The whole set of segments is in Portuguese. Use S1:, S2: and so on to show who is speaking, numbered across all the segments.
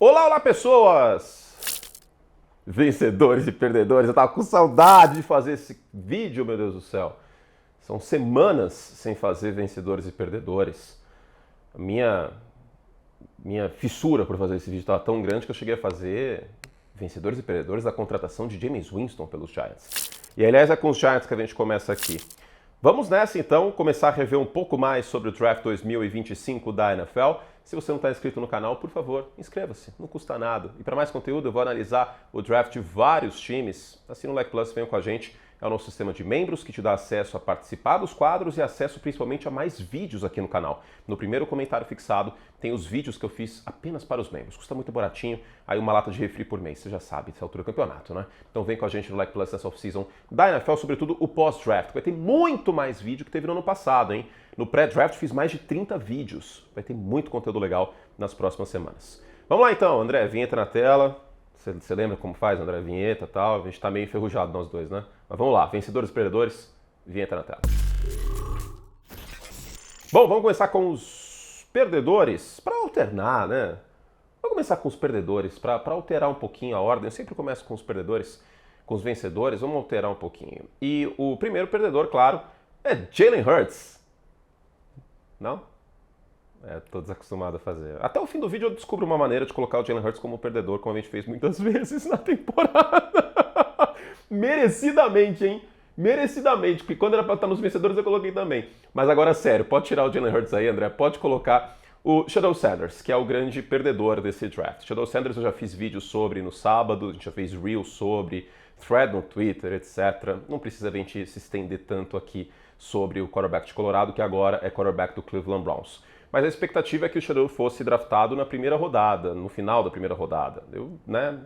S1: Olá, olá pessoas! Vencedores e perdedores, eu tava com saudade de fazer esse vídeo, meu Deus do céu. São semanas sem fazer vencedores e perdedores. A minha fissura por fazer esse vídeo estava tão grande que eu cheguei a fazer vencedores e perdedores da contratação de Jameis Winston pelos Giants. E aliás é com os Giants que a gente começa aqui. Vamos nessa então, começar a rever um pouco mais sobre o Draft 2025 da NFL. Se você não está inscrito no canal, por favor, inscreva-se, não custa nada. E para mais conteúdo, eu vou analisar o draft de vários times. Assina o Like Plus, venham com a gente. É o nosso sistema de membros que te dá acesso a participar dos quadros e acesso principalmente a mais vídeos aqui no canal. No primeiro comentário fixado tem os vídeos que eu fiz apenas para os membros. Custa muito baratinho, aí uma lata de refri por mês, você já sabe, essa altura do campeonato, né? Então vem com a gente no Like Plus nessa off-season da NFL, sobretudo o pós-draft. Vai ter muito mais vídeo que teve no ano passado, hein? No pré-draft fiz mais de 30 vídeos. Vai ter muito conteúdo legal nas próximas semanas. Vamos lá então, André, vinheta na tela. Você lembra como faz, André? Vinheta e tal. A gente tá meio enferrujado nós dois, né? Mas vamos lá, vencedores e perdedores, vinheta na tela. Bom, vamos começar com os perdedores, para alternar, né? Vamos começar com os perdedores, para alterar um pouquinho a ordem. Eu sempre começo com os perdedores, com os vencedores, vamos alterar um pouquinho. E o primeiro perdedor, claro, é Jalen Hurts. Não? Tô desacostumado a fazer. Até o fim do vídeo eu descubro uma maneira de colocar o Jalen Hurts como perdedor, como a gente fez muitas vezes na temporada. Merecidamente, hein? Merecidamente, porque quando era pra estar nos vencedores eu coloquei também. Mas agora, sério, pode tirar o Jalen Hurts aí, André, pode colocar o Shedeur Sanders, que é o grande perdedor desse draft. Shedeur Sanders eu já fiz vídeo sobre no sábado, a gente já fez reel sobre, thread no Twitter, etc. Não precisa a gente se estender tanto aqui sobre o quarterback de Colorado, que agora é quarterback do Cleveland Browns. Mas a expectativa é que o Shedeur fosse draftado na primeira rodada, no final da primeira rodada. Eu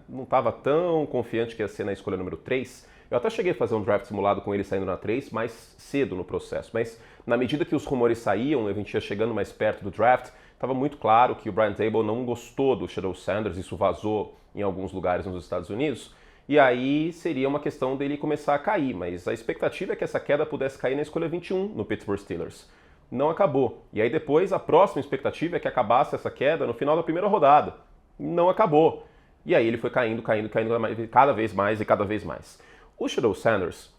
S1: não estava tão confiante que ia ser na escolha número 3. Eu até cheguei a fazer um draft simulado com ele saindo na 3, mais cedo no processo. Mas na medida que os rumores saíam, a gente ia chegando mais perto do draft, estava muito claro que o Brian Daboll não gostou do Shedeur Sanders, isso vazou em alguns lugares nos Estados Unidos. E aí seria uma questão dele começar a cair, mas a expectativa é que essa queda pudesse cair na escolha 21 no Pittsburgh Steelers. Não acabou. E aí depois a próxima expectativa é que acabasse essa queda no final da primeira rodada. Não acabou. E aí ele foi caindo cada vez mais e cada vez mais. O Shedeur Sanders,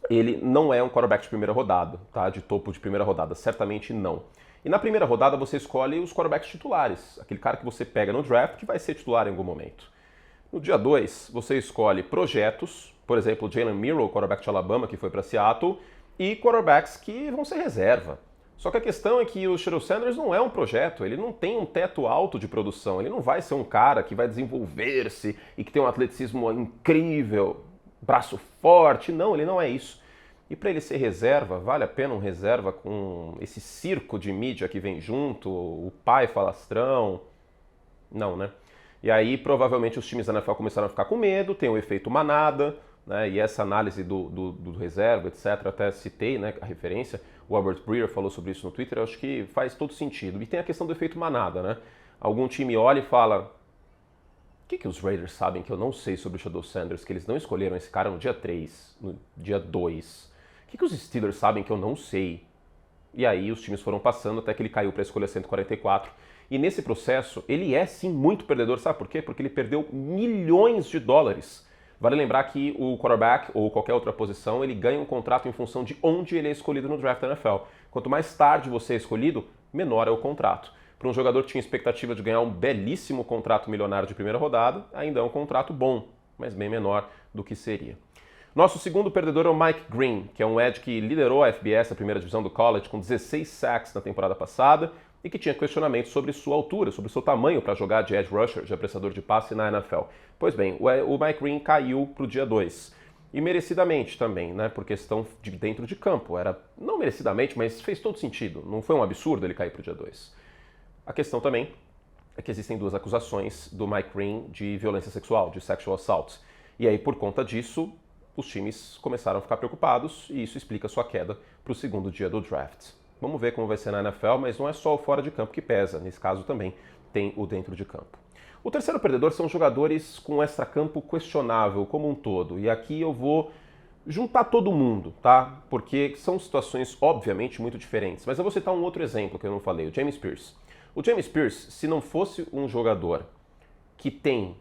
S1: ele não é um quarterback de primeira rodada, tá? De topo de primeira rodada, certamente não. E na primeira rodada você escolhe os quarterbacks titulares, aquele cara que você pega no draft que vai ser titular em algum momento. No dia 2, você escolhe projetos, por exemplo, Jalen Milroe, quarterback de Alabama, que foi para Seattle, e quarterbacks que vão ser reserva. Só que a questão é que o Shedeur Sanders não é um projeto, ele não tem um teto alto de produção, ele não vai ser um cara que vai desenvolver-se e que tem um atleticismo incrível, braço forte, não, ele não é isso. E para ele ser reserva, vale a pena um reserva com esse circo de mídia que vem junto, o pai falastrão? Não, né? E aí provavelmente os times da NFL começaram a ficar com medo, tem o efeito manada, né? E essa análise do reserva, etc., até citei, né, a referência, o Albert Breer falou sobre isso no Twitter, eu acho que faz todo sentido. E tem a questão do efeito manada, né? Algum time olha e fala, o que os Raiders sabem que eu não sei sobre o Shedeur Sanders, que eles não escolheram esse cara no dia 3, no dia 2? O que os Steelers sabem que eu não sei? E aí os times foram passando até que ele caiu para a escolha 144. E nesse processo, ele é sim muito perdedor, sabe por quê? Porque ele perdeu milhões de dólares. Vale lembrar que o quarterback ou qualquer outra posição, ele ganha um contrato em função de onde ele é escolhido no draft da NFL. Quanto mais tarde você é escolhido, menor é o contrato. Para um jogador que tinha expectativa de ganhar um belíssimo contrato milionário de primeira rodada, ainda é um contrato bom, mas bem menor do que seria. Nosso segundo perdedor é o Mike Green, que é um edge que liderou a FBS, a primeira divisão do college, com 16 sacks na temporada passada e que tinha questionamentos sobre sua altura, sobre seu tamanho para jogar de edge rusher, de apressador de passe na NFL. Pois bem, o Mike Green caiu para o dia 2. E merecidamente também, né, por questão de dentro de campo. Era, não merecidamente, mas fez todo sentido. Não foi um absurdo ele cair para o dia 2. A questão também é que existem duas acusações do Mike Green de violência sexual, de sexual assault. E aí, por conta disso, os times começaram a ficar preocupados e isso explica sua queda para o segundo dia do draft. Vamos ver como vai ser na NFL, mas não é só o fora de campo que pesa. Nesse caso também tem o dentro de campo. O terceiro perdedor são jogadores com extracampo questionável como um todo. E aqui eu vou juntar todo mundo, tá? Porque são situações, obviamente, muito diferentes. Mas eu vou citar um outro exemplo que eu não falei, o James Pierce. O James Pierce, se não fosse um jogador que tem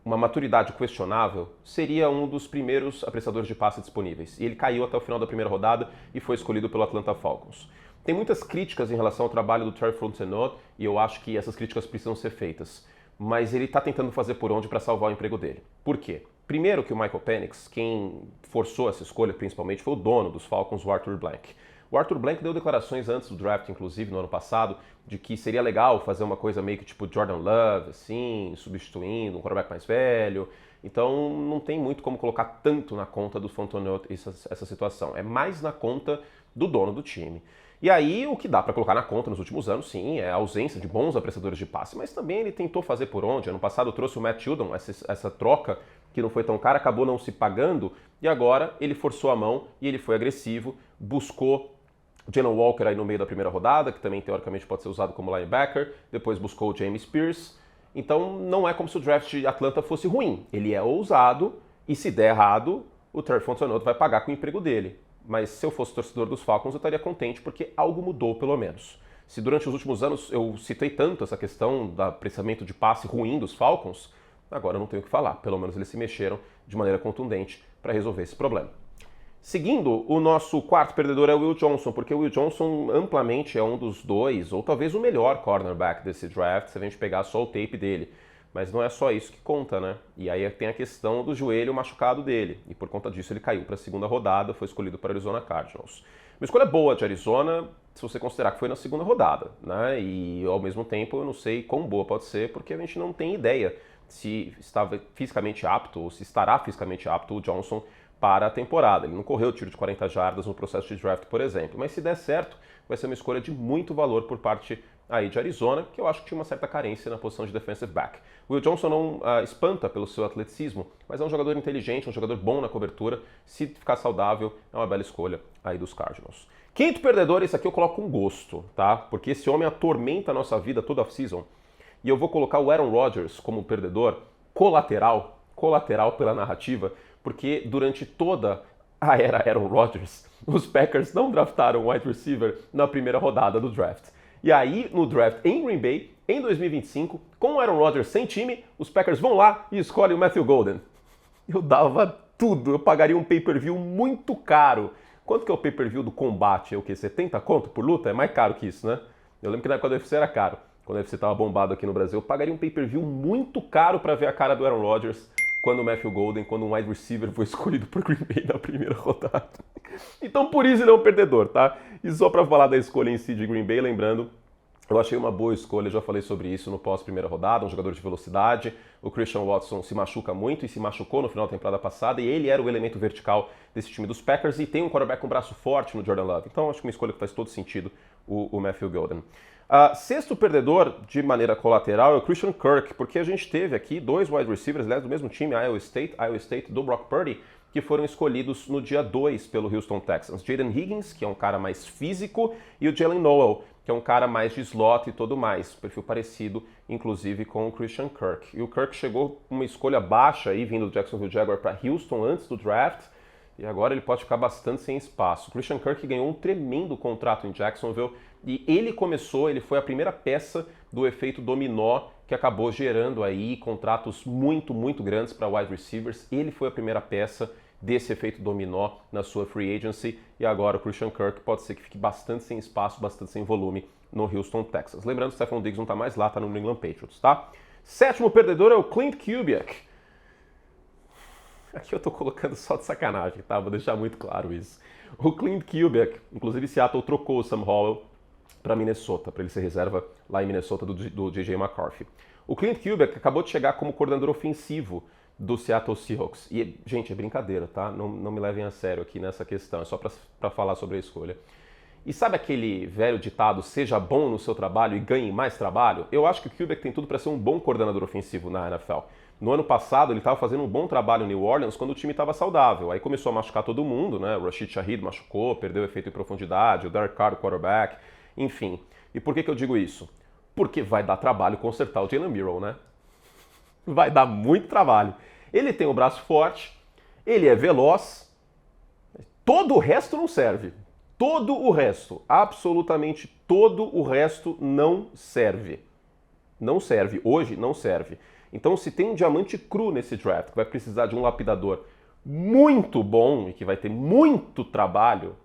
S1: uma maturidade questionável, seria um dos primeiros apreciadores de passe disponíveis. E ele caiu até o final da primeira rodada e foi escolhido pelo Atlanta Falcons. Tem muitas críticas em relação ao trabalho do Terry Fontenot e eu acho que essas críticas precisam ser feitas. Mas ele está tentando fazer por onde para salvar o emprego dele. Por quê? Primeiro que o Michael Penix, quem forçou essa escolha principalmente foi o dono dos Falcons, o Arthur Blank. O Arthur Blank deu declarações antes do draft, inclusive, no ano passado, de que seria legal fazer uma coisa meio que tipo Jordan Love, assim, substituindo um quarterback mais velho. Então não tem muito como colocar tanto na conta do Fontenot essa situação. É mais na conta do dono do time. E aí o que dá para colocar na conta nos últimos anos, sim, é a ausência de bons apreciadores de passe, mas também ele tentou fazer por onde. Ano passado trouxe o Matt Judon, essa troca que não foi tão cara, acabou não se pagando, e agora ele forçou a mão e ele foi agressivo, buscou o Jalen Walker aí no meio da primeira rodada, que também teoricamente pode ser usado como linebacker, depois buscou o James Pierce. Então não é como se o draft de Atlanta fosse ruim, ele é ousado e se der errado, o Terry Fontenot vai pagar com o emprego dele. Mas se eu fosse torcedor dos Falcons, eu estaria contente porque algo mudou pelo menos. Se durante os últimos anos eu citei tanto essa questão do apreciamento de passe ruim dos Falcons, agora eu não tenho o que falar. Pelo menos eles se mexeram de maneira contundente para resolver esse problema. Seguindo, o nosso quarto perdedor é o Will Johnson, porque o Will Johnson amplamente é um dos dois, ou talvez o melhor cornerback desse draft, se a gente pegar só o tape dele. Mas não é só isso que conta, né? E aí tem a questão do joelho machucado dele. E por conta disso ele caiu para a segunda rodada, foi escolhido para o Arizona Cardinals. Uma escolha boa de Arizona, se você considerar que foi na segunda rodada, né? E ao mesmo tempo eu não sei quão boa pode ser, porque a gente não tem ideia se estava fisicamente apto ou se estará fisicamente apto o Johnson para a temporada. Ele não correu tiro de 40 jardas no processo de draft, por exemplo. Mas se der certo, vai ser uma escolha de muito valor por parte aí de Arizona, que eu acho que tinha uma certa carência na posição de defensive back. O Will Johnson não espanta pelo seu atleticismo, mas é um jogador inteligente, um jogador bom na cobertura. Se ficar saudável, é uma bela escolha aí dos Cardinals. Quinto perdedor, esse aqui eu coloco com gosto, tá? Porque esse homem atormenta a nossa vida toda off-season. E eu vou colocar o Aaron Rodgers como perdedor colateral pela narrativa, porque durante toda a era Aaron Rodgers, os Packers não draftaram um wide receiver na primeira rodada do draft. E aí, no draft em Green Bay, em 2025, com o Aaron Rodgers sem time, os Packers vão lá e escolhem o Matthew Golden. Eu dava tudo, eu pagaria um pay-per-view muito caro. Quanto que é o pay-per-view do combate? É o quê? 70 conto por luta? É mais caro que isso, né? Eu lembro que na época do UFC era caro. Quando o UFC estava bombado aqui no Brasil, eu pagaria um pay-per-view muito caro para ver a cara do Aaron Rodgers quando o Matthew Golden, quando um wide receiver foi escolhido por Green Bay na primeira rodada. Então por isso ele é um perdedor, tá? E só para falar da escolha em si de Green Bay, lembrando, eu achei uma boa escolha, já falei sobre isso no pós-primeira rodada, um jogador de velocidade. O Christian Watson se machuca muito e se machucou no final da temporada passada, e ele era o elemento vertical desse time dos Packers, e tem um quarterback com braço forte no Jordan Love. Então acho que uma escolha que faz todo sentido, o Matthew Golden. Sexto perdedor, de maneira colateral, é o Christian Kirk, porque a gente teve aqui dois wide receivers, aliás, do mesmo time, Iowa State do Brock Purdy, que foram escolhidos no dia 2 pelo Houston Texans. Jaden Higgins, que é um cara mais físico, e o Jalen Noel, que é um cara mais de slot e tudo mais. Perfil parecido, inclusive, com o Christian Kirk. E o Kirk chegou com uma escolha baixa aí, vindo do Jacksonville Jaguar para Houston antes do draft, e agora ele pode ficar bastante sem espaço. O Christian Kirk ganhou um tremendo contrato em Jacksonville, e ele foi a primeira peça do efeito dominó que acabou gerando aí contratos muito, muito grandes para wide receivers. Ele foi a primeira peça desse efeito dominó na sua free agency, e agora o Christian Kirk pode ser que fique bastante sem espaço, bastante sem volume no Houston Texans. Lembrando que o Stefon Diggs não está mais lá, está no New England Patriots, tá? Sétimo perdedor é o Clint Kubiak. Aqui eu estou colocando só de sacanagem, tá? Vou deixar muito claro isso. O Clint Kubiak, inclusive Seattle trocou o Sam Howell para Minnesota, para ele ser reserva lá em Minnesota do J.J. McCarthy. O Clint Kubiak acabou de chegar como coordenador ofensivo do Seattle Seahawks. E, gente, é brincadeira, tá? Não me levem a sério aqui nessa questão, é só para falar sobre a escolha. E sabe aquele velho ditado, seja bom no seu trabalho e ganhe mais trabalho? Eu acho que o Kubiak tem tudo para ser um bom coordenador ofensivo na NFL. No ano passado, ele estava fazendo um bom trabalho em New Orleans quando o time estava saudável. Aí começou a machucar todo mundo, né? O Rashid Shaheed machucou, perdeu o efeito em profundidade, o Derek Carr, o quarterback, enfim. E por que eu digo isso? Porque vai dar trabalho consertar o Jalen Milroe, né? Vai dar muito trabalho. Ele tem o braço forte, ele é veloz, todo o resto não serve. Todo o resto, absolutamente todo o resto não serve. Não serve, hoje não serve. Então, se tem um diamante cru nesse draft que vai precisar de um lapidador muito bom e que vai ter muito trabalho,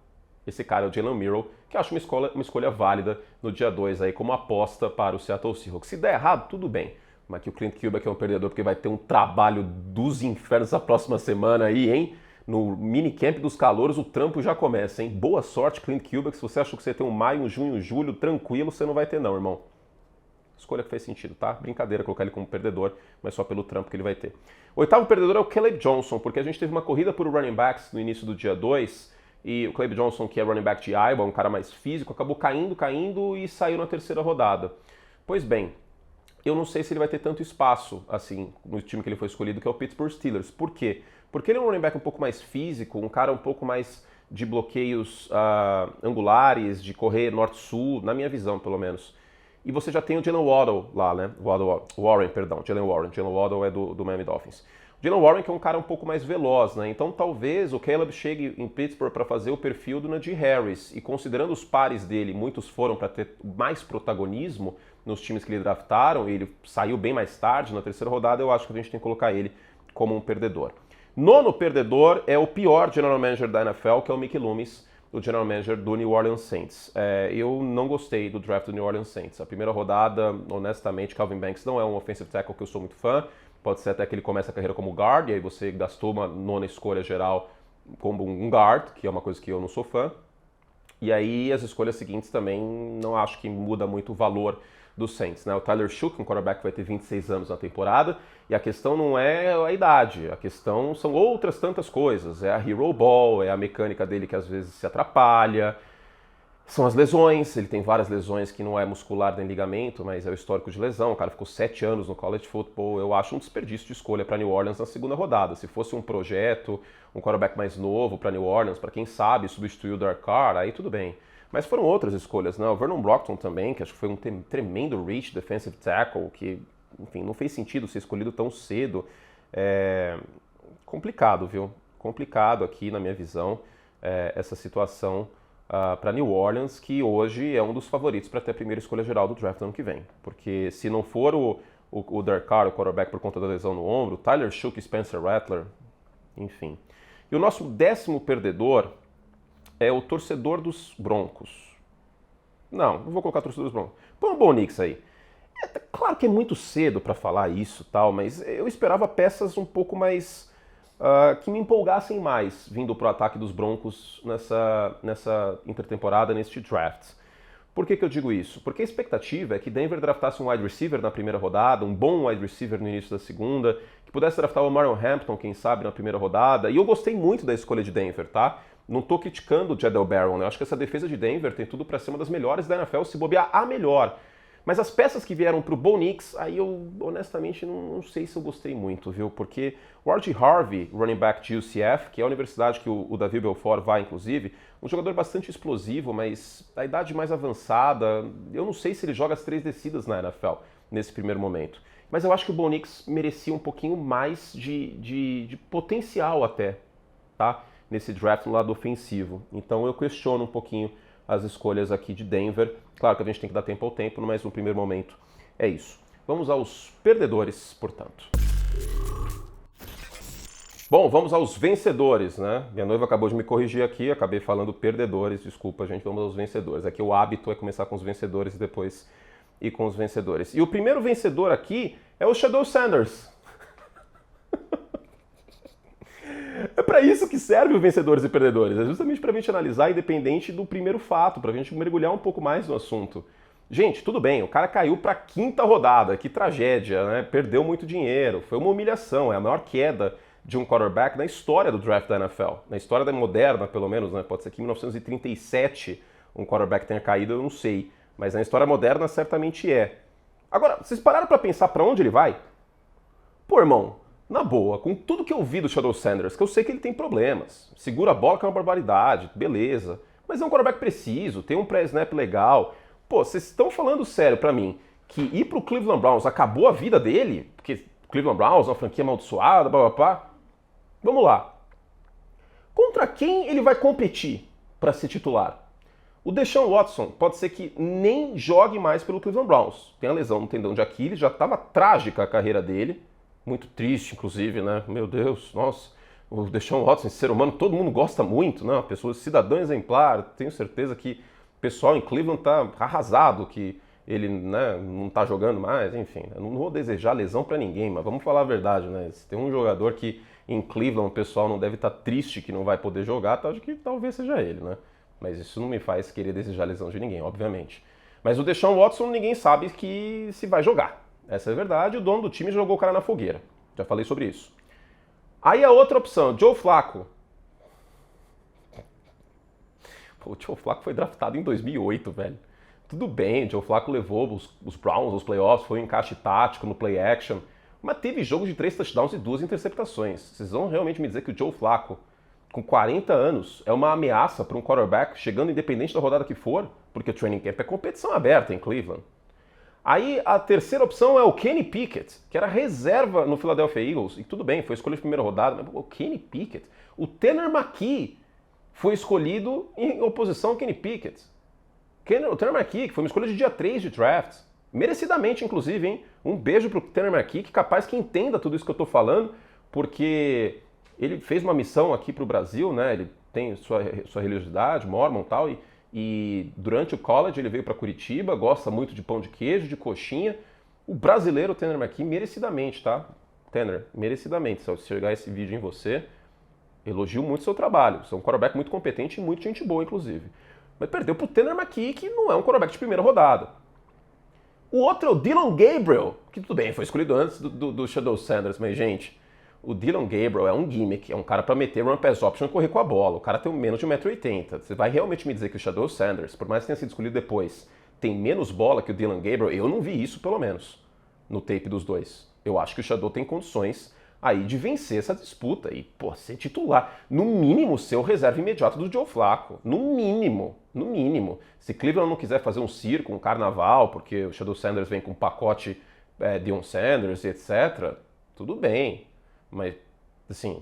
S1: esse cara é o Jalen Milroe, que eu acho uma escolha válida no dia 2 aí como aposta para o Seattle Seahawks. Se der errado, tudo bem. Mas que o Clint Kubiak é um perdedor porque vai ter um trabalho dos infernos a próxima semana aí, hein? No minicamp dos calouros o trampo já começa, hein? Boa sorte, Clint Kubiak. Se você achou que você ia ter um maio, um junho, um julho tranquilo, você não vai ter não, irmão. Escolha que faz sentido, tá? Brincadeira colocar ele como perdedor, mas só pelo trampo que ele vai ter. O oitavo perdedor é o Caleb Johnson, porque a gente teve uma corrida por running backs no início do dia 2, e o Caleb Johnson, que é running back de Iowa, um cara mais físico, acabou caindo e saiu na terceira rodada. Pois bem, eu não sei se ele vai ter tanto espaço, assim, no time que ele foi escolhido, que é o Pittsburgh Steelers. Por quê? Porque ele é um running back um pouco mais físico, um cara um pouco mais de bloqueios angulares, de correr norte-sul, na minha visão, pelo menos. E você já tem o Jalen Waddle lá, né? Jalen Warren. Jalen Waddle é do Miami Dolphins. O Jalen Warren que é um cara um pouco mais veloz, né? Então talvez o Caleb chegue em Pittsburgh para fazer o perfil do Najee Harris. E considerando os pares dele, muitos foram para ter mais protagonismo nos times que ele draftaram, e ele saiu bem mais tarde, na terceira rodada, eu acho que a gente tem que colocar ele como um perdedor. Nono perdedor é o pior general manager da NFL, que é o Mickey Loomis, o general manager do New Orleans Saints. Eu não gostei do draft do New Orleans Saints. A primeira rodada, honestamente, Calvin Banks não é um offensive tackle que eu sou muito fã. Pode ser até que ele comece a carreira como guard, e aí você gastou uma nona escolha geral como um guard, que é uma coisa que eu não sou fã. E aí as escolhas seguintes também não acho que muda muito o valor dos Saints, né? O Tyler Shough, um quarterback que vai ter 26 anos na temporada, e a questão não é a idade, a questão são outras tantas coisas. É a hero ball, é a mecânica dele que às vezes se atrapalha, são as lesões, ele tem várias lesões que não é muscular nem ligamento, mas é o histórico de lesão. O cara ficou 7 anos no college football. Eu acho um desperdício de escolha para New Orleans na segunda rodada. Se fosse um projeto, um quarterback mais novo para New Orleans, para quem sabe substituir o Derek Carr, aí tudo bem. Mas foram outras escolhas, né? O Vernon Brockton também, que acho que foi um tremendo reach defensive tackle, que, enfim, não fez sentido ser escolhido tão cedo. Complicado, viu? Complicado aqui, na minha visão, essa situação para New Orleans, que hoje é um dos favoritos para ter a primeira escolha geral do draft no ano que vem. Porque se não for o Derek Carr, o quarterback, por conta da lesão no ombro, Tyler Shough, Spencer Rattler, enfim. E o nosso 10º perdedor é o torcedor dos Broncos. Não vou colocar torcedor dos Broncos. Põe um Bo Nix aí. Claro que é muito cedo para falar isso, tal, mas eu esperava peças um pouco mais que me empolgassem mais vindo para o ataque dos Broncos nessa intertemporada, neste draft. Por que eu digo isso? Porque a expectativa é que Denver draftasse um wide receiver na primeira rodada, um bom wide receiver no início da segunda, que pudesse draftar o Marion Hampton, quem sabe, na primeira rodada. E eu gostei muito da escolha de Denver, tá? Não tô criticando o Jadel Barron, né? Eu acho que essa defesa de Denver tem tudo para ser uma das melhores da NFL, se bobear a melhor. Mas as peças que vieram pro Bo Nix, aí eu honestamente não sei se eu gostei muito, viu? Porque o R.J. Harvey, running back de UCF, que é a universidade que o Davi Belfort vai, inclusive, um jogador bastante explosivo, mas a idade mais avançada, eu não sei se ele joga as 3 descidas na NFL nesse primeiro momento. Mas eu acho que o Bo Nix merecia um pouquinho mais de potencial até, tá? Nesse draft no lado ofensivo. Então eu questiono um pouquinho as escolhas aqui de Denver. Claro que a gente tem que dar tempo ao tempo, mas no primeiro momento é isso. Vamos aos perdedores, portanto. Bom, vamos aos vencedores, né? Minha noiva acabou de me corrigir aqui, acabei falando perdedores, desculpa, gente, vamos aos vencedores. Aqui o hábito é começar com os vencedores e depois ir com os vencedores. E o primeiro vencedor aqui é o Shedeur Sanders. É para isso que serve o vencedores e perdedores, é justamente para a gente analisar independente do primeiro fato, para a gente mergulhar um pouco mais no assunto. Gente, tudo bem, o cara caiu para a 5ª rodada, que tragédia, né? Perdeu muito dinheiro, foi uma humilhação, é a maior queda de um quarterback na história do draft da NFL, na história da moderna, pelo menos, né? Pode ser que em 1937 um quarterback tenha caído, eu não sei, mas na história moderna certamente é. Agora, vocês pararam para pensar para onde ele vai? Pô, irmão, na boa, com tudo que eu vi do Shedeur Sanders, que eu sei que ele tem problemas, segura a bola que é uma barbaridade, beleza, mas é um quarterback preciso, tem um pré-snap legal. Pô, vocês estão falando sério pra mim que ir pro Cleveland Browns acabou a vida dele? Porque Cleveland Browns é uma franquia amaldiçoada, blá. Vamos lá. Contra quem ele vai competir para ser titular? O Deshaun Watson pode ser que nem jogue mais pelo Cleveland Browns. Tem a lesão no tendão de Aquiles, já estava trágica a carreira dele. Muito triste, inclusive, né? Meu Deus, nossa. O Deshaun Watson, esse ser humano, todo mundo gosta muito, né? Uma pessoa, cidadão exemplar. Tenho certeza que o pessoal em Cleveland tá arrasado que ele, né, não tá jogando mais, enfim. Eu não vou desejar lesão para ninguém, mas vamos falar a verdade, né? Se tem um jogador que em Cleveland o pessoal não deve estar triste que não vai poder jogar, acho que talvez seja ele, né? Mas isso não me faz querer desejar lesão de ninguém, obviamente. Mas o Deshaun Watson ninguém sabe que se vai jogar. Essa é a verdade, o dono do time jogou o cara na fogueira. Já falei sobre isso. Aí a outra opção, Joe Flacco. Pô, o Joe Flacco foi draftado em 2008, velho. Tudo bem, o Joe Flacco levou os Browns aos playoffs, foi um encaixe tático no play action, mas teve jogo de 3 touchdowns e 2 interceptações. Vocês vão realmente me dizer que o Joe Flacco, com 40 anos, é uma ameaça para um quarterback chegando independente da rodada que for? Porque o training camp é competição aberta em Cleveland. Aí a terceira opção é o Kenny Pickett, que era reserva no Philadelphia Eagles, e tudo bem, foi escolhido de primeira rodada, mas o Kenny Pickett, o Tanner McKee foi escolhido em oposição ao Kenny Pickett. O Tanner McKee, que foi uma escolha de dia 3 de draft, merecidamente inclusive, hein? Um beijo pro Tanner McKee, que capaz que entenda tudo isso que eu tô falando, porque ele fez uma missão aqui pro Brasil, né? Ele tem sua religiosidade, mormon e tal, e durante o college ele veio para Curitiba, gosta muito de pão de queijo, de coxinha. O brasileiro Tanner McKee, merecidamente, tá? Tanner, merecidamente. Se eu chegar esse vídeo em você, elogio muito o seu trabalho. Você é um quarterback muito competente e muito gente boa, inclusive. Mas perdeu pro Tanner McKee, que não é um quarterback de primeira rodada. O outro é o Dylan Gabriel, que tudo bem, foi escolhido antes do Shadow Sanders, mas gente, o Dylan Gabriel é um gimmick, é um cara para meter run pass option e correr com a bola. O cara tem menos de 1,80 m. Você vai realmente me dizer que o Shadow Sanders, por mais que tenha sido escolhido depois, tem menos bola que o Dylan Gabriel? Eu não vi isso, pelo menos, no tape dos dois. Eu acho que o Shadow tem condições aí de vencer essa disputa e, pô, ser titular. No mínimo, ser o reserva imediato do Joe Flacco. No mínimo, no mínimo. Se Cleveland não quiser fazer um circo, um carnaval, porque o Shadow Sanders vem com um pacote Deion Sanders, etc., tudo bem. Mas, assim,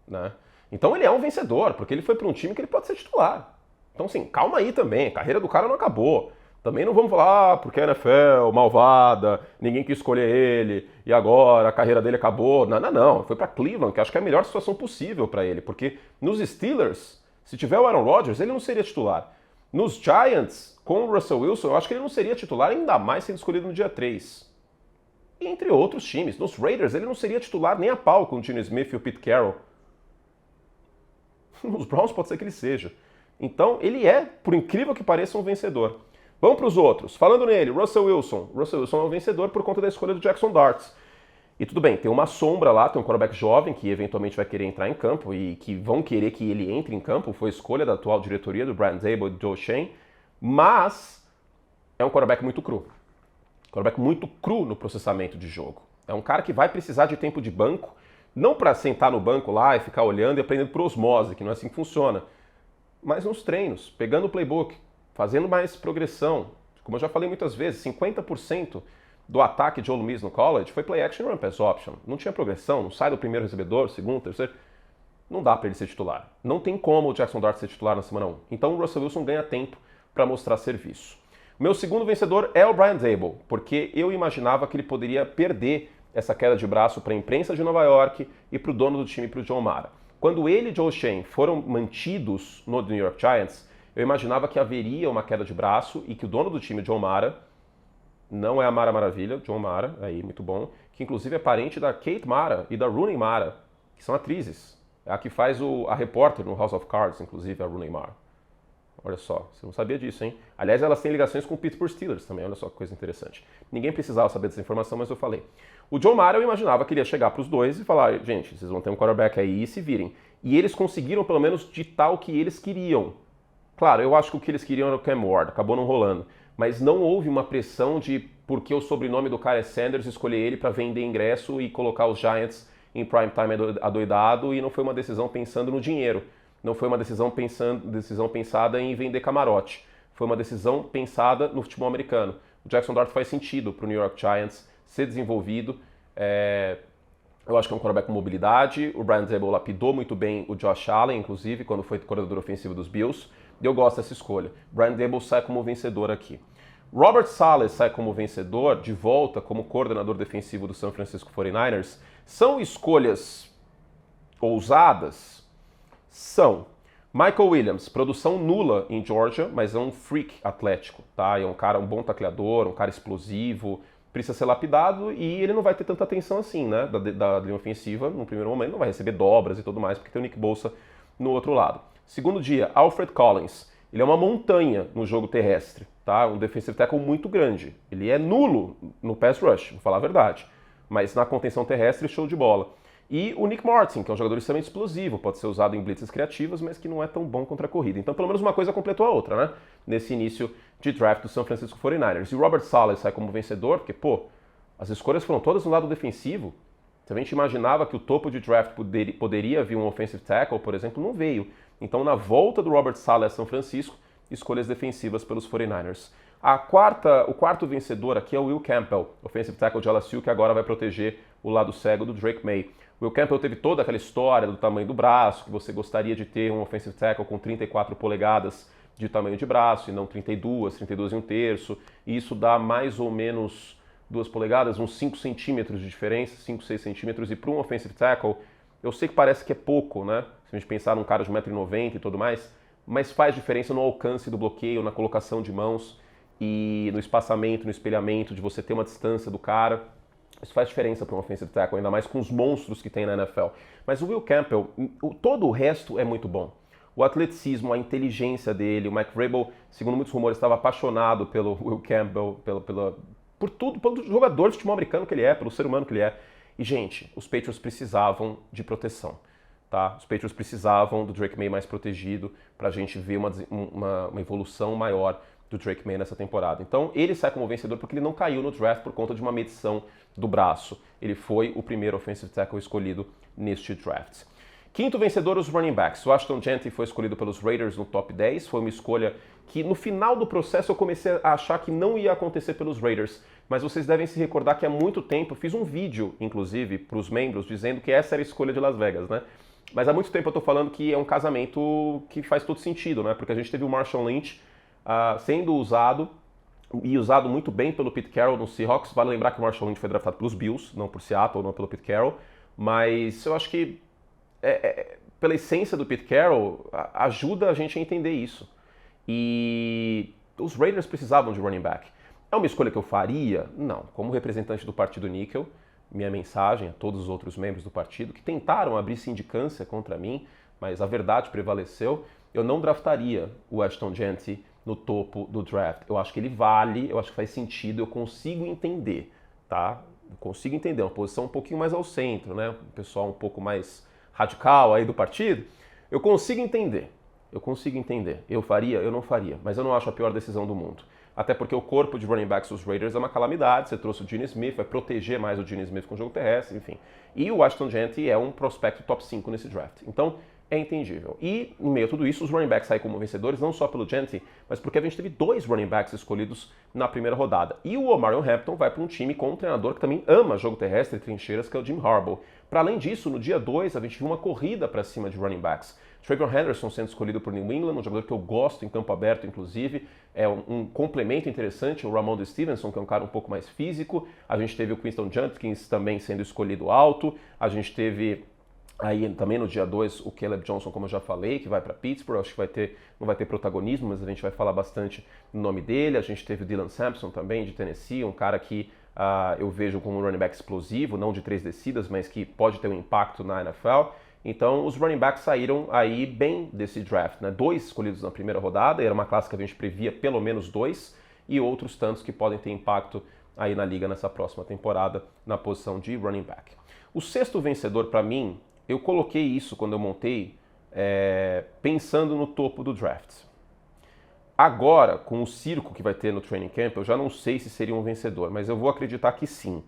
S1: né? Então ele é um vencedor, porque ele foi para um time que ele pode ser titular. Então, assim, calma aí também, a carreira do cara não acabou. Também não vamos falar, porque a NFL, malvada, ninguém quis escolher ele, e agora a carreira dele acabou. Não, não, não. Foi para Cleveland, que acho que é a melhor situação possível para ele, porque nos Steelers, se tiver o Aaron Rodgers, ele não seria titular. Nos Giants, com o Russell Wilson, eu acho que ele não seria titular, ainda mais sendo escolhido no dia 3. Entre outros times. Nos Raiders, ele não seria titular nem a pau com o Geno Smith e o Pete Carroll. Nos Browns pode ser que ele seja. Então, ele é, por incrível que pareça, um vencedor. Vamos para os outros. Falando nele, Russell Wilson. Russell Wilson é um vencedor por conta da escolha do Jackson Dart. E tudo bem, tem uma sombra lá, tem um quarterback jovem que eventualmente vai querer entrar em campo e que vão querer que ele entre em campo. Foi escolha da atual diretoria, do Brian Daboll e do Joe Schoen. Mas é um quarterback muito cru. Quarterback muito cru no processamento de jogo. É um cara que vai precisar de tempo de banco, não para sentar no banco lá e ficar olhando e aprendendo por osmose, que não é assim que funciona, mas nos treinos, pegando o playbook, fazendo mais progressão. Como eu já falei muitas vezes, 50% do ataque de Ole Miss no college foi play action e run pass option. Não tinha progressão, não sai do primeiro recebedor, segundo, terceiro. Não dá para ele ser titular. Não tem como o Jackson Dart ser titular na semana 1. Então o Russell Wilson ganha tempo para mostrar serviço. O meu segundo vencedor é o Brian Daboll, porque eu imaginava que ele poderia perder essa queda de braço para a imprensa de Nova York e para o dono do time, para o John Mara. Quando ele e Joe Schoen foram mantidos no New York Giants, eu imaginava que haveria uma queda de braço e que o dono do time, John Mara, não é a Mara Maravilha, John Mara, aí muito bom, que inclusive é parente da Kate Mara e da Rooney Mara, que são atrizes. É a que faz a repórter no House of Cards, inclusive, a Rooney Mara. Olha só, você não sabia disso, hein? Aliás, elas têm ligações com o Pittsburgh Steelers também, olha só que coisa interessante. Ninguém precisava saber dessa informação, mas eu falei. O John Mara, eu imaginava que ele ia chegar para os dois e falar, gente, vocês vão ter um quarterback aí e se virem. E eles conseguiram, pelo menos, ditar o que eles queriam. Claro, eu acho que o que eles queriam era o Cam Ward, acabou não rolando. Mas não houve uma pressão de, porque o sobrenome do cara é Sanders, escolher ele para vender ingresso e colocar os Giants em prime time adoidado, e não foi uma decisão pensando no dinheiro. Não foi uma decisão pensada em vender camarote. Foi uma decisão pensada no futebol americano. O Jackson Dart faz sentido para o New York Giants ser desenvolvido. Eu acho que é um quarterback com mobilidade. O Brian Daboll lapidou muito bem o Josh Allen, inclusive, quando foi coordenador ofensivo dos Bills. E eu gosto dessa escolha. Brian Daboll sai como vencedor aqui. Robert Saleh sai como vencedor, de volta como coordenador defensivo do San Francisco 49ers. São escolhas ousadas? São. Michael Williams, produção nula em Georgia, mas é um freak atlético, tá? É um cara, um bom tacleador, um cara explosivo, precisa ser lapidado e ele não vai ter tanta atenção assim, né? Da linha ofensiva, no primeiro momento, não vai receber dobras e tudo mais, porque tem o Nick Bosa no outro lado. Segundo dia, Alfred Collins. Ele é uma montanha no jogo terrestre, tá? Um defensive tackle muito grande. Ele é nulo no pass rush, vou falar a verdade. Mas na contenção terrestre, show de bola. E o Nick Martin, que é um jogador extremamente explosivo, pode ser usado em blitzes criativas, mas que não é tão bom contra a corrida. Então, pelo menos uma coisa completou a outra, né? Nesse início de draft do San Francisco 49ers. E o Robert Saleh sai como vencedor, porque, pô, as escolhas foram todas no lado defensivo. Se a gente imaginava que o topo de draft poderia vir um offensive tackle, por exemplo, não veio. Então, na volta do Robert Saleh a São Francisco, escolhas defensivas pelos 49ers. O quarto vencedor aqui é o Will Campbell, offensive tackle de LSU, que agora vai proteger o lado cego do Drake May. Will Campbell teve toda aquela história do tamanho do braço, que você gostaria de ter um offensive tackle com 34 polegadas de tamanho de braço e não 32 e um terço. E isso dá mais ou menos 2 polegadas, uns 5 centímetros de diferença, 5, 6 centímetros. E para um offensive tackle, eu sei que parece que é pouco, né? Se a gente pensar num cara de 1,90 m e tudo mais, mas faz diferença no alcance do bloqueio, na colocação de mãos e no espaçamento, no espelhamento, de você ter uma distância do cara. Isso faz diferença para um offensive tackle, ainda mais com os monstros que tem na NFL. Mas o Will Campbell, todo o resto é muito bom. O atleticismo, a inteligência dele, o Mike Vrabel, segundo muitos rumores, estava apaixonado pelo Will Campbell, por tudo, pelo jogador de futebol americano que ele é, pelo ser humano que ele é. E, gente, os Patriots precisavam de proteção. Tá? Os Patriots precisavam do Drake May mais protegido para a gente ver uma evolução maior do Drake May nessa temporada. Então, ele sai como vencedor porque ele não caiu no draft por conta de uma medição do braço. Ele foi o primeiro offensive tackle escolhido neste draft. Quinto vencedor, os running backs. O Ashton Jeanty foi escolhido pelos Raiders no top 10. Foi uma escolha que, no final do processo, eu comecei a achar que não ia acontecer pelos Raiders. Mas vocês devem se recordar que há muito tempo eu fiz um vídeo, inclusive, para os membros, dizendo que essa era a escolha de Las Vegas, né? Mas há muito tempo eu estou falando que é um casamento que faz todo sentido, né? Porque a gente teve o Marshawn Lynch sendo usado, e usado muito bem pelo Pete Carroll no Seahawks. Vale lembrar que o Marshawn Lynch foi draftado pelos Bills, não por Seattle, não pelo Pete Carroll. Mas eu acho que, pela essência do Pete Carroll, ajuda a gente a entender isso. E os Raiders precisavam de running back. É uma escolha que eu faria? Não. Como representante do partido Níquel, minha mensagem a todos os outros membros do partido que tentaram abrir sindicância contra mim, mas a verdade prevaleceu, eu não draftaria o Ashton Jeanty no topo do draft. Eu acho que ele vale, eu acho que faz sentido, eu consigo entender, tá? Eu consigo entender, uma posição um pouquinho mais ao centro, né? Um pessoal um pouco mais radical aí do partido. Eu consigo entender. Eu faria, eu não faria, mas eu não acho a pior decisão do mundo. Até porque o corpo de running backs dos Raiders é uma calamidade, você trouxe o Gene Smith, vai proteger mais o Gene Smith com o jogo terrestre, enfim. E o Ashton Jeanty é um prospecto top 5 nesse draft. Então, é entendível. E, no meio de tudo isso, os running backs saem como vencedores, não só pelo Jeanty, mas porque a gente teve 2 running backs escolhidos na primeira rodada. E o Omarion Hampton vai para um time com um treinador que também ama jogo terrestre e trincheiras, que é o Jim Harbaugh. Para além disso, no dia 2, a gente viu uma corrida para cima de running backs. Trayvon Henderson sendo escolhido por New England, um jogador que eu gosto em campo aberto, inclusive. É um complemento interessante, o Ramondre Stevenson, que é um cara um pouco mais físico. A gente teve o Quinston Judkins também sendo escolhido alto. A gente teve aí também no dia 2 o Caleb Johnson, como eu já falei, que vai para Pittsburgh. Acho que não vai ter protagonismo, mas a gente vai falar bastante no nome dele. A gente teve o Dylan Sampson também, de Tennessee, um cara que eu vejo como um running back explosivo, não de 3 descidas, mas que pode ter um impacto na NFL. Então, os running backs saíram aí bem desse draft, né? 2 escolhidos na primeira rodada, era uma classe que a gente previa pelo menos 2, e outros tantos que podem ter impacto aí na liga nessa próxima temporada, na posição de running back. O sexto vencedor, para mim, eu coloquei isso quando eu montei, pensando no topo do draft. Agora, com o circo que vai ter no training camp, eu já não sei se seria um vencedor, mas eu vou acreditar que sim,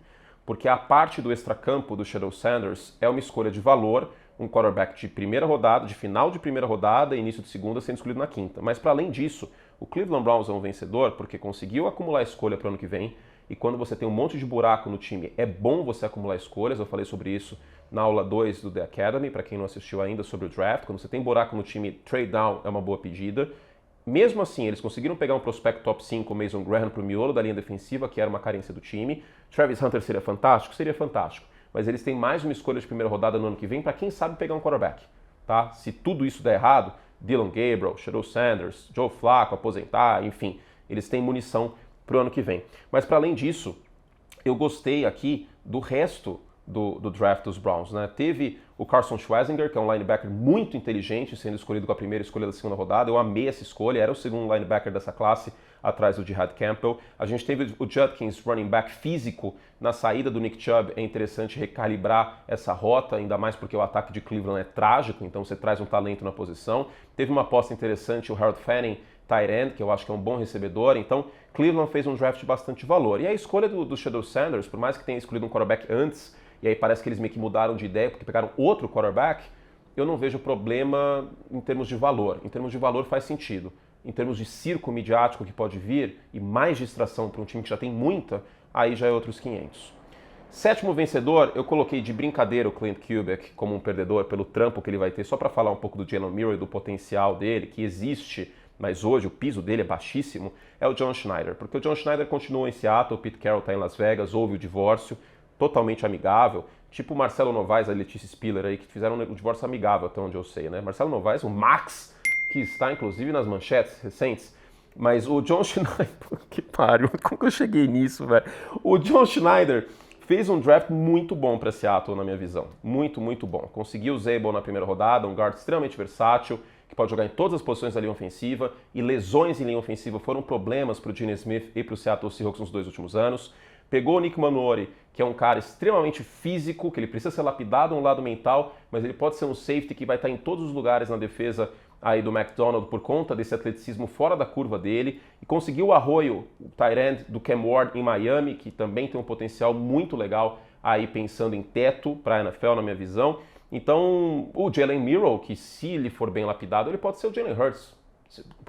S1: porque a parte do extracampo do Shedeur Sanders é uma escolha de valor, um quarterback de primeira rodada, de final de primeira rodada e início de segunda sendo escolhido na quinta. Mas para além disso, o Cleveland Browns é um vencedor porque conseguiu acumular escolha para o ano que vem, e quando você tem um monte de buraco no time, é bom você acumular escolhas. Eu falei sobre isso na aula 2 do The Academy, para quem não assistiu ainda, sobre o draft. Quando você tem buraco no time, trade down é uma boa pedida. Mesmo assim, eles conseguiram pegar um prospecto top 5, o Mason Graham, para o miolo da linha defensiva, que era uma carência do time. Travis Hunter seria fantástico? Seria fantástico. Mas eles têm mais uma escolha de primeira rodada no ano que vem para quem sabe pegar um quarterback. Tá? Se tudo isso der errado, Dylan Gabriel, Shadow Sanders, Joe Flacco, aposentar, enfim, eles têm munição para o ano que vem. Mas para além disso, eu gostei aqui do resto do draft dos Browns, né? Teve o Carson Schwarzenegger, que é um linebacker muito inteligente, sendo escolhido com a primeira escolha da segunda rodada. Eu amei essa escolha, era o segundo linebacker dessa classe, atrás do Jihad Campbell. A gente teve o Judkins, running back físico, na saída do Nick Chubb. É interessante recalibrar essa rota, ainda mais porque o ataque de Cleveland é trágico, então você traz um talento na posição. Teve uma aposta interessante, o Harold Fanning, tight end, que eu acho que é um bom recebedor. Então, Cleveland fez um draft de bastante valor. E a escolha do Shadow Sanders, por mais que tenha escolhido um quarterback antes, e aí parece que eles meio que mudaram de ideia porque pegaram outro quarterback, eu não vejo problema em termos de valor. Em termos de valor faz sentido. Em termos de circo midiático que pode vir e mais distração para um time que já tem muita, aí já é outros 500. Sétimo vencedor, eu coloquei de brincadeira o Clint Kubiak como um perdedor pelo trampo que ele vai ter, só para falar um pouco do Jalen Milroe e do potencial dele, que existe, mas hoje o piso dele é baixíssimo, é o John Schneider. Porque o John Schneider continua em Seattle, o Pete Carroll está em Las Vegas, houve o divórcio, totalmente amigável, tipo o Marcelo Novaes e a Letícia Spiller aí, que fizeram um divórcio amigável, até onde eu sei, né? Marcelo Novaes, o Max, que está inclusive nas manchetes recentes, mas o John Schneider, que pariu, como que eu cheguei nisso, velho? O John Schneider fez um draft muito bom para Seattle, na minha visão, muito, muito bom. Conseguiu o Zabel na primeira rodada, um guard extremamente versátil, que pode jogar em todas as posições da linha ofensiva, e lesões em linha ofensiva foram problemas para o Gene Smith e para o Seattle Seahawks nos 2 últimos anos. Pegou o Nick Manori, que é um cara extremamente físico, que ele precisa ser lapidado no lado mental, mas ele pode ser um safety que vai estar em todos os lugares na defesa aí do McDonald por conta desse atleticismo fora da curva dele. E conseguiu o Arroyo, o tight end do Cam Ward em Miami, que também tem um potencial muito legal aí pensando em teto para a NFL, na minha visão. Então, o Jalen Milroe, que se ele for bem lapidado, ele pode ser o Jalen Hurts.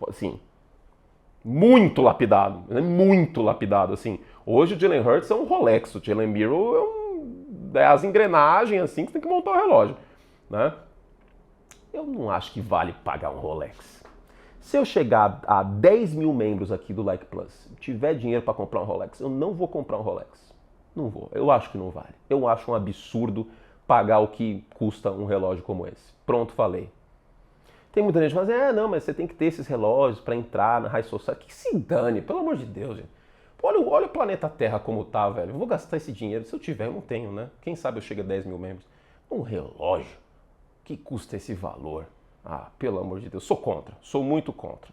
S1: Assim, muito lapidado, assim. Hoje o Jalen Hurts é um Rolex, o Jalen Milroe é as engrenagens assim que você tem que montar o relógio, né? Eu não acho que vale pagar um Rolex. Se eu chegar a 10 mil membros aqui do Like Plus, tiver dinheiro para comprar um Rolex, eu não vou comprar um Rolex. Não vou, eu acho que não vale. Eu acho um absurdo pagar o que custa um relógio como esse. Pronto, falei. Tem muita gente que fala assim, não, mas você tem que ter esses relógios para entrar na High Society. Que se dane, pelo amor de Deus, gente. Olha o planeta Terra como tá, velho. Eu vou gastar esse dinheiro. Se eu tiver, eu não tenho, né? Quem sabe eu chego a 10 mil membros. Um relógio que custa esse valor. Ah, pelo amor de Deus. Sou contra. Sou muito contra.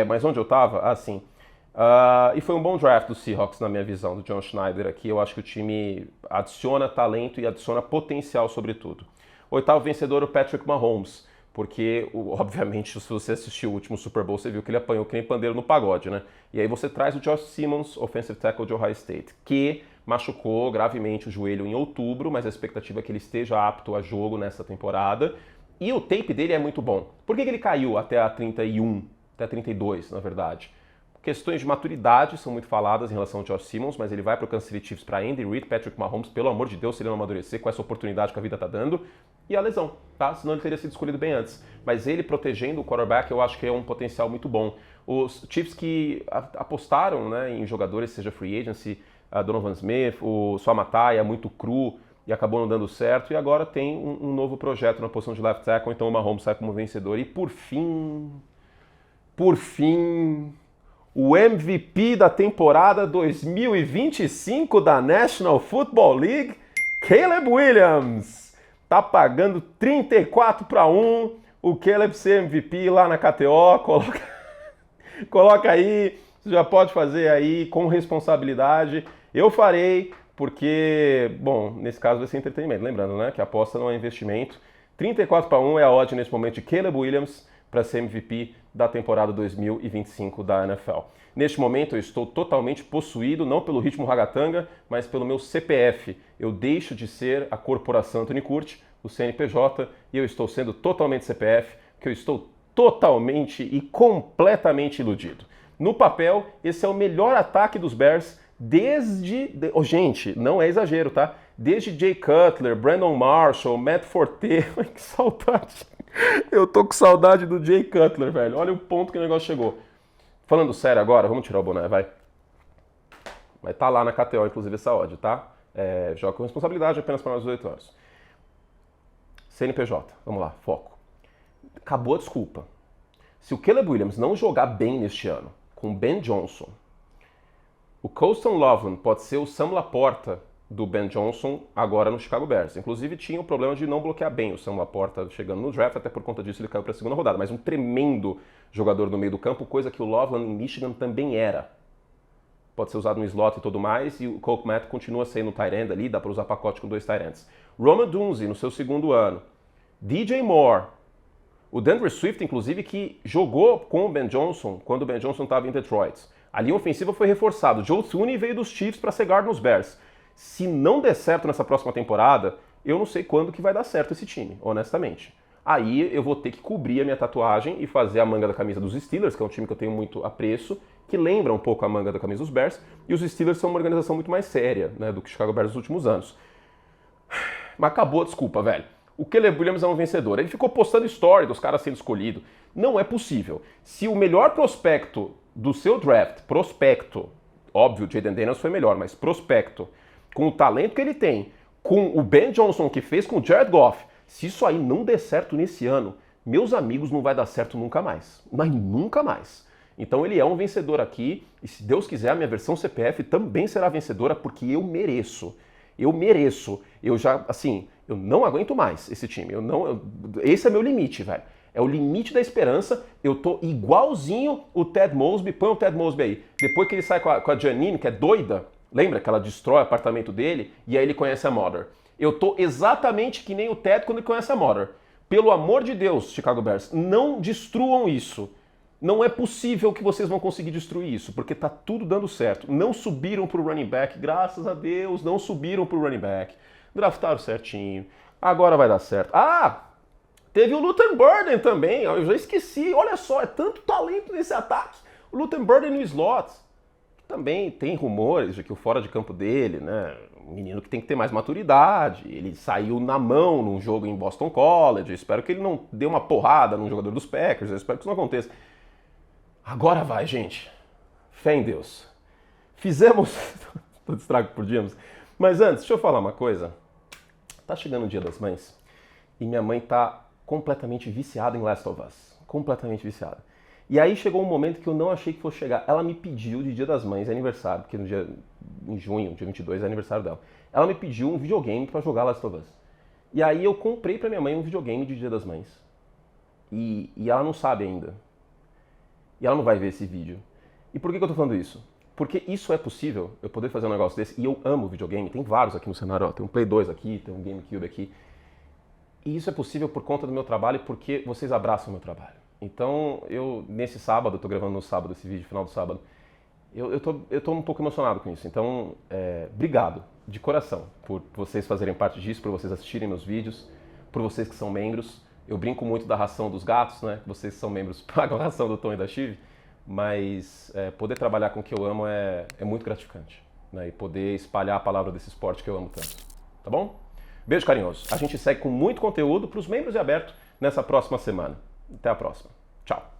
S1: Mas onde eu tava? Assim. E foi um bom draft do Seahawks, na minha visão, do John Schneider aqui. Eu acho que o time adiciona talento e adiciona potencial, sobretudo. Oitavo vencedor, o Patrick Mahomes. Porque, obviamente, se você assistiu o último Super Bowl, você viu que ele apanhou que nem pandeiro no pagode, né? E aí você traz o Josh Simmons, offensive tackle de Ohio State, que machucou gravemente o joelho em outubro, mas a expectativa é que ele esteja apto a jogo nessa temporada. E o tape dele é muito bom. Por que ele caiu até a 31, até a 32, na verdade? Questões de maturidade são muito faladas em relação ao Josh Simmons, mas ele vai para o Kansas City Chiefs para Andy Reid, Patrick Mahomes, pelo amor de Deus, se ele não amadurecer com essa oportunidade que a vida está dando. E a lesão, tá? Senão ele teria sido escolhido bem antes. Mas ele protegendo o quarterback, eu acho que é um potencial muito bom. Os Chiefs que apostaram, né, em jogadores, seja free agency, Donovan Smith, o Suamatai é muito cru e acabou não dando certo. E agora tem um novo projeto na posição de left tackle, então o Mahomes sai como vencedor. E por fim, o MVP da temporada 2025 da National Football League, Caleb Williams. Tá pagando 34-1 o Caleb ser MVP lá na KTO. Coloca aí, você já pode fazer aí com responsabilidade. Eu farei porque, bom, nesse caso vai ser entretenimento. Lembrando, né, que a aposta não é investimento. 34-1 é a odd nesse momento de Caleb Williams para ser MVP da temporada 2025 da NFL. Neste momento eu estou totalmente possuído, não pelo ritmo ragatanga, mas pelo meu CPF. Eu deixo de ser a corporação Anthony Curti, o CNPJ, e eu estou sendo totalmente CPF, que eu estou totalmente e completamente iludido. No papel, esse é o melhor ataque dos Bears desde... gente, não é exagero, tá? Desde Jay Cutler, Brandon Marshall, Matt Forte... que saudade! Eu tô com saudade do Jay Cutler, velho. Olha o ponto que o negócio chegou. Falando sério agora, vamos tirar o boné, vai. Vai estar lá na KTO, inclusive, essa odd, tá? Joga com responsabilidade apenas para mais 18 anos. CNPJ, vamos lá, foco. Acabou a desculpa. Se o Caleb Williams não jogar bem neste ano, com o Ben Johnson, o Colston Loveland pode ser o Sam Laporta do Ben Johnson agora no Chicago Bears. Inclusive tinha o problema de não bloquear bem o Sam Laporta chegando no draft, até por conta disso ele caiu para a segunda rodada. Mas um tremendo jogador no meio do campo, coisa que o Loveland em Michigan também era. Pode ser usado no slot e tudo mais, e o Cole Kmet continua sendo tight end ali, dá para usar pacote com 2 tight ends. Rome Odunze no seu segundo ano. DJ Moore. O D'Andre Swift, inclusive, que jogou com o Ben Johnson quando o Ben Johnson estava em Detroit. A linha ofensiva foi reforçada. Joe Thuney veio dos Chiefs para ser guard nos Bears. Se não der certo nessa próxima temporada, eu não sei quando que vai dar certo esse time, honestamente. Aí eu vou ter que cobrir a minha tatuagem e fazer a manga da camisa dos Steelers, que é um time que eu tenho muito apreço, que lembra um pouco a manga da camisa dos Bears, e os Steelers são uma organização muito mais séria, né, do que o Chicago Bears nos últimos anos. Mas acabou a desculpa, velho. O Caleb Williams é um vencedor. Ele ficou postando story dos caras sendo escolhidos. Não é possível. Se o melhor prospecto do seu draft, prospecto, óbvio, o Jayden Daniels foi melhor, mas prospecto, com o talento que ele tem, com o Ben Johnson que fez com o Jared Goff, se isso aí não der certo nesse ano, meus amigos, não vai dar certo nunca mais. Mas nunca mais. Então ele é um vencedor aqui, e se Deus quiser, a minha versão CPF também será vencedora, porque eu mereço. Eu mereço. Eu já, assim, eu não aguento mais esse time. Esse é meu limite, velho. É o limite da esperança. Eu tô igualzinho o Ted Mosby. Põe o Ted Mosby aí. Depois que ele sai com a Janine, que é doida, lembra que ela destrói o apartamento dele e aí ele conhece a Mother. Eu tô exatamente que nem o Ted quando ele conhece a Mother. Pelo amor de Deus, Chicago Bears, não destruam isso. Não é possível que vocês vão conseguir destruir isso, porque tá tudo dando certo. Não subiram pro running back, graças a Deus, não subiram pro running back. Draftaram certinho. Agora vai dar certo. Ah! Teve o Luton Burden também, eu já esqueci. Olha só, é tanto talento nesse ataque. O Luton Burden no slot. Também tem rumores de que o fora de campo dele, né? Um menino que tem que ter mais maturidade. Ele saiu na mão num jogo em Boston College. Eu espero que ele não dê uma porrada num jogador dos Packers. Eu espero que isso não aconteça. Agora vai, gente. Fé em Deus. Fizemos... Tô distraído por dias. Mas antes, deixa eu falar uma coisa. Tá chegando o Dia das Mães e minha mãe tá completamente viciada em Last of Us. Completamente viciada. E aí chegou um momento que eu não achei que fosse chegar. Ela me pediu de Dia das Mães, aniversário, porque em junho, dia 22, é aniversário dela. Ela me pediu um videogame pra jogar Last of Us. E aí eu comprei pra minha mãe um videogame de Dia das Mães. E ela não sabe ainda. E ela não vai ver esse vídeo. E por que eu tô falando isso? Porque isso é possível, eu poder fazer um negócio desse, e eu amo videogame, tem vários aqui no cenário, ó, tem um Play 2 aqui, tem um GameCube aqui. E isso é possível por conta do meu trabalho e porque vocês abraçam o meu trabalho. Então, nesse sábado, eu tô gravando no sábado esse vídeo, final do sábado, eu tô um pouco emocionado com isso. Então, obrigado, de coração, por vocês fazerem parte disso, por vocês assistirem meus vídeos, por vocês que são membros. Eu brinco muito da ração dos gatos, né? Vocês que são membros pagam a ração do Tom e da Chive, mas poder trabalhar com o que eu amo é muito gratificante, né? E poder espalhar a palavra desse esporte que eu amo tanto, tá bom? Beijo carinhoso. A gente segue com muito conteúdo para os membros e aberto nessa próxima semana. Até a próxima. Tchau.